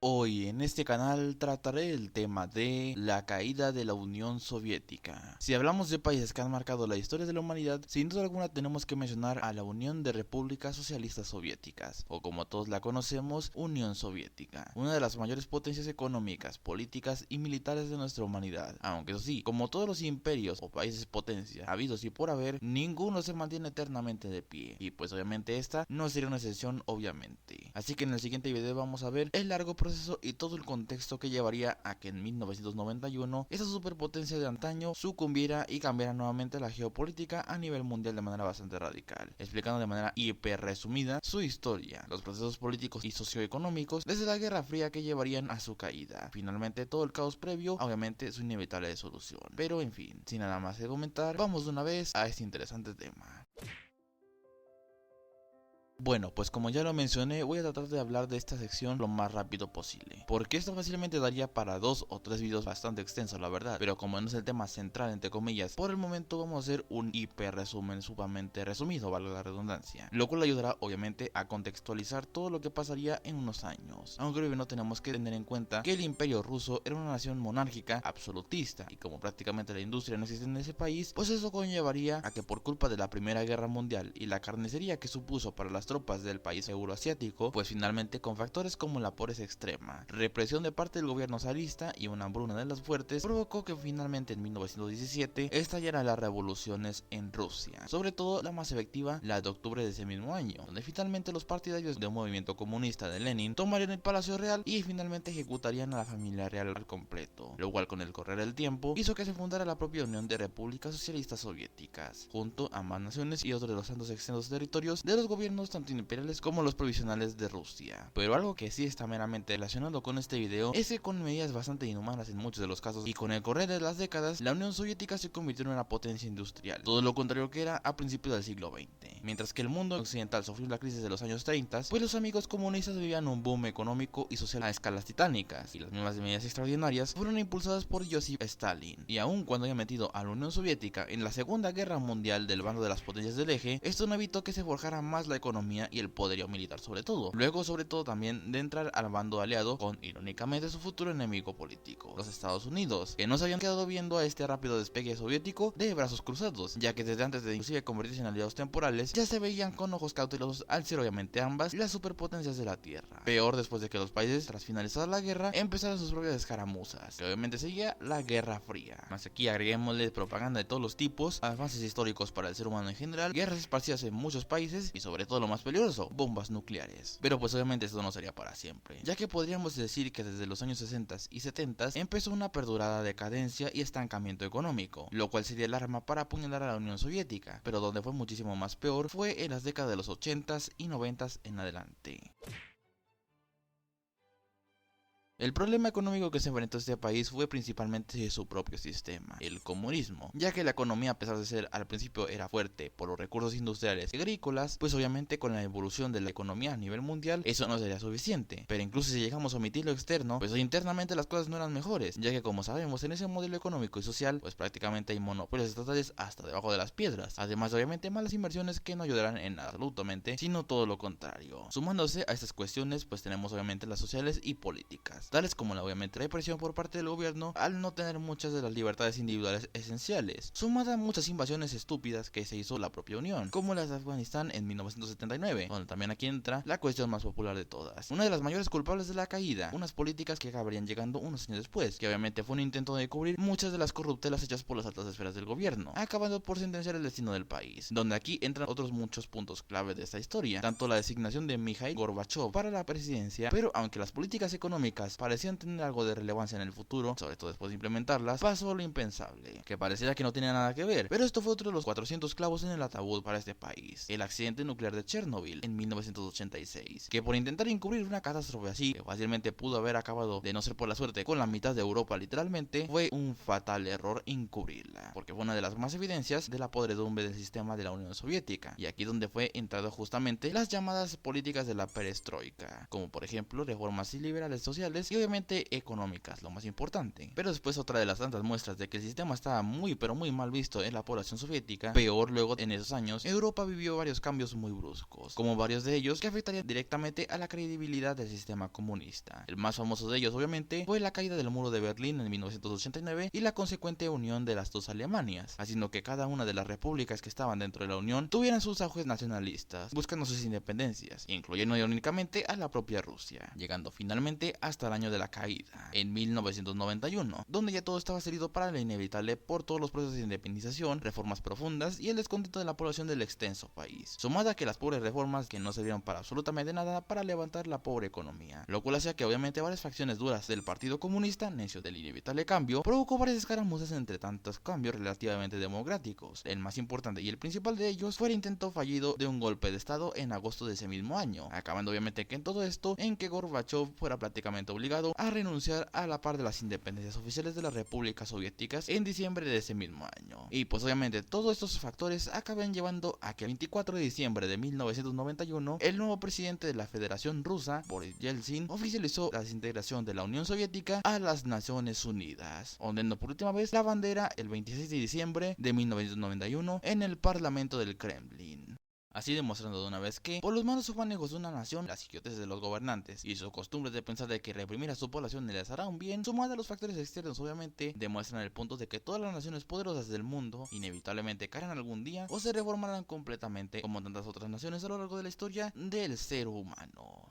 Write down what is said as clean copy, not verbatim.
Hoy en este canal trataré el tema de la caída de la Unión Soviética. Si hablamos de países que han marcado la historia de la humanidad, sin duda alguna tenemos que mencionar a la Unión de Repúblicas Socialistas Soviéticas, o como todos la conocemos, Unión Soviética, una de las mayores potencias económicas, políticas y militares de nuestra humanidad. Aunque eso sí, como todos los imperios o países potencia habidos y por haber, ninguno se mantiene eternamente de pie, y pues obviamente esta no sería una excepción obviamente. Así que en el siguiente video vamos a ver el largo proceso y todo el contexto que llevaría a que en 1991 esa superpotencia de antaño sucumbiera y cambiara nuevamente la geopolítica a nivel mundial de manera bastante radical, explicando de manera hiper resumida su historia, los procesos políticos y socioeconómicos desde la Guerra Fría que llevarían a su caída, finalmente todo el caos previo, obviamente su inevitable solución. Pero en fin, sin nada más que comentar, vamos de una vez a este interesante tema. Bueno, pues como ya lo mencioné, voy a tratar de hablar de esta sección lo más rápido posible, porque esto fácilmente daría para 2 o 3 videos bastante extensos, la verdad, pero como no es el tema central, entre comillas, por el momento vamos a hacer un hiper resumen sumamente resumido, valga la redundancia, lo cual ayudará obviamente a contextualizar todo lo que pasaría en unos años, aunque no tenemos que tener en cuenta que el Imperio Ruso era una nación monárquica absolutista, y como prácticamente la industria no existe en ese país, pues eso conllevaría a que por culpa de la Primera Guerra Mundial y la carnicería que supuso para las tropas del país euroasiático, pues finalmente con factores como la pobreza extrema, represión de parte del gobierno zarista y una hambruna de las fuertes, provocó que finalmente en 1917 estallaran las revoluciones en Rusia, sobre todo la más efectiva, la de octubre de ese mismo año, donde finalmente los partidarios del movimiento comunista de Lenin tomarían el Palacio Real y finalmente ejecutarían a la familia real al completo, lo cual con el correr del tiempo hizo que se fundara la propia Unión de Repúblicas Socialistas Soviéticas, junto a más naciones y otros de los tantos extensos territorios de los gobiernos tanto imperiales como los provisionales de Rusia. Pero algo que sí está meramente relacionado con este video es que con medidas bastante inhumanas en muchos de los casos y con el correr de las décadas, la Unión Soviética se convirtió en una potencia industrial, todo lo contrario que era a principios del siglo XX. Mientras que el mundo occidental sufrió la crisis de los años 30, pues los amigos comunistas vivían un boom económico y social a escalas titánicas, y las mismas medidas extraordinarias fueron impulsadas por Joseph Stalin. Y aun cuando haya metido a la Unión Soviética en la Segunda Guerra Mundial del bando de las potencias del eje, esto no evitó que se forjara más la economía y el poderío militar sobre todo. Luego sobre todo también de entrar al bando aliado con irónicamente su futuro enemigo político, los Estados Unidos, que no se habían quedado viendo a este rápido despegue soviético de brazos cruzados, ya que desde antes de inclusive convertirse en aliados temporales, ya se veían con ojos cautelosos al ser obviamente ambas las superpotencias de la Tierra. Peor después de que los países, tras finalizar la guerra, empezaron sus propias escaramuzas, que obviamente seguía la Guerra Fría. Más aquí agreguémosle propaganda de todos los tipos, avances históricos para el ser humano en general, guerras esparcidas en muchos países y sobre todo lo más peligroso, bombas nucleares. Pero pues obviamente esto no sería para siempre, ya que podríamos decir que desde los años 60 y 70 empezó una perdurada decadencia y estancamiento económico, lo cual sería el arma para apuñalar a la Unión Soviética, pero donde fue muchísimo más peor fue en las décadas de los 80s y 90s en adelante. El problema económico que se enfrentó este país fue principalmente su propio sistema, el comunismo, ya que la economía, a pesar de ser al principio era fuerte por los recursos industriales y agrícolas, pues obviamente con la evolución de la economía a nivel mundial eso no sería suficiente, pero incluso si llegamos a omitir lo externo, pues internamente las cosas no eran mejores, ya que como sabemos en ese modelo económico y social, pues prácticamente hay monopolios estatales hasta debajo de las piedras, además de obviamente malas inversiones que no ayudarán en absolutamente, sino todo lo contrario. Sumándose a estas cuestiones, pues tenemos obviamente las sociales y políticas, tales como la obviamente represión por parte del gobierno al no tener muchas de las libertades individuales esenciales, sumada a muchas invasiones estúpidas que se hizo la propia Unión, como las de Afganistán en 1979, donde también aquí entra la cuestión más popular de todas, una de las mayores culpables de la caída, unas políticas que acabarían llegando unos años después, que obviamente fue un intento de cubrir muchas de las corruptelas hechas por las altas esferas del gobierno, acabando por sentenciar el destino del país, donde aquí entran otros muchos puntos clave de esta historia, tanto la designación de Mikhail Gorbachev para la presidencia, pero aunque las políticas económicas parecían tener algo de relevancia en el futuro, sobre todo después de implementarlas, pasó lo impensable, que pareciera que no tenía nada que ver, pero esto fue otro de los 400 clavos en el ataúd para este país, el accidente nuclear de Chernobyl en 1986, que por intentar encubrir una catástrofe así, que fácilmente pudo haber acabado, de no ser por la suerte, con la mitad de Europa literalmente, fue un fatal error encubrirla, porque fue una de las más evidencias de la podredumbre del sistema de la Unión Soviética, y aquí donde fue entrado justamente las llamadas políticas de la perestroika, como por ejemplo reformas y liberales sociales y obviamente económicas, lo más importante. Pero después otra de las tantas muestras de que el sistema estaba muy pero muy mal visto en la población soviética, peor luego en esos años, Europa vivió varios cambios muy bruscos, como varios de ellos que afectarían directamente a la credibilidad del sistema comunista. El más famoso de ellos obviamente fue la caída del muro de Berlín en 1989 y la consecuente unión de las dos Alemanias, haciendo que cada una de las repúblicas que estaban dentro de la Unión tuvieran sus auges nacionalistas, buscando sus independencias, incluyendo irónicamente a la propia Rusia, llegando finalmente hasta el año de la caída, en 1991, donde ya todo estaba servido para lo inevitable por todos los procesos de independización, reformas profundas y el descontento de la población del extenso país, sumada a que las pobres reformas que no sirvieron para absolutamente nada para levantar la pobre economía, lo cual hacía que obviamente varias facciones duras del Partido Comunista, necio del inevitable cambio, provocó varias escaramuzas entre tantos cambios relativamente democráticos. El más importante y el principal de ellos fue el intento fallido de un golpe de estado en agosto de ese mismo año, acabando obviamente que en todo esto en que Gorbachev fuera prácticamente obligado a renunciar a la par de las independencias oficiales de las repúblicas soviéticas en diciembre de ese mismo año. Y pues obviamente todos estos factores acaban llevando a que el 24 de diciembre de 1991 el nuevo presidente de la Federación Rusa, Boris Yeltsin, oficializó la desintegración de la Unión Soviética a las Naciones Unidas, ondeando por última vez la bandera el 26 de diciembre de 1991 en el Parlamento del Kremlin. Así demostrando de una vez que, por los malos manejos de una nación, las idioteces de los gobernantes y su costumbre de pensar de que reprimir a su población les hará un bien, sumada a los factores externos obviamente, demuestran el punto de que todas las naciones poderosas del mundo inevitablemente caerán algún día o se reformarán completamente como tantas otras naciones a lo largo de la historia del ser humano.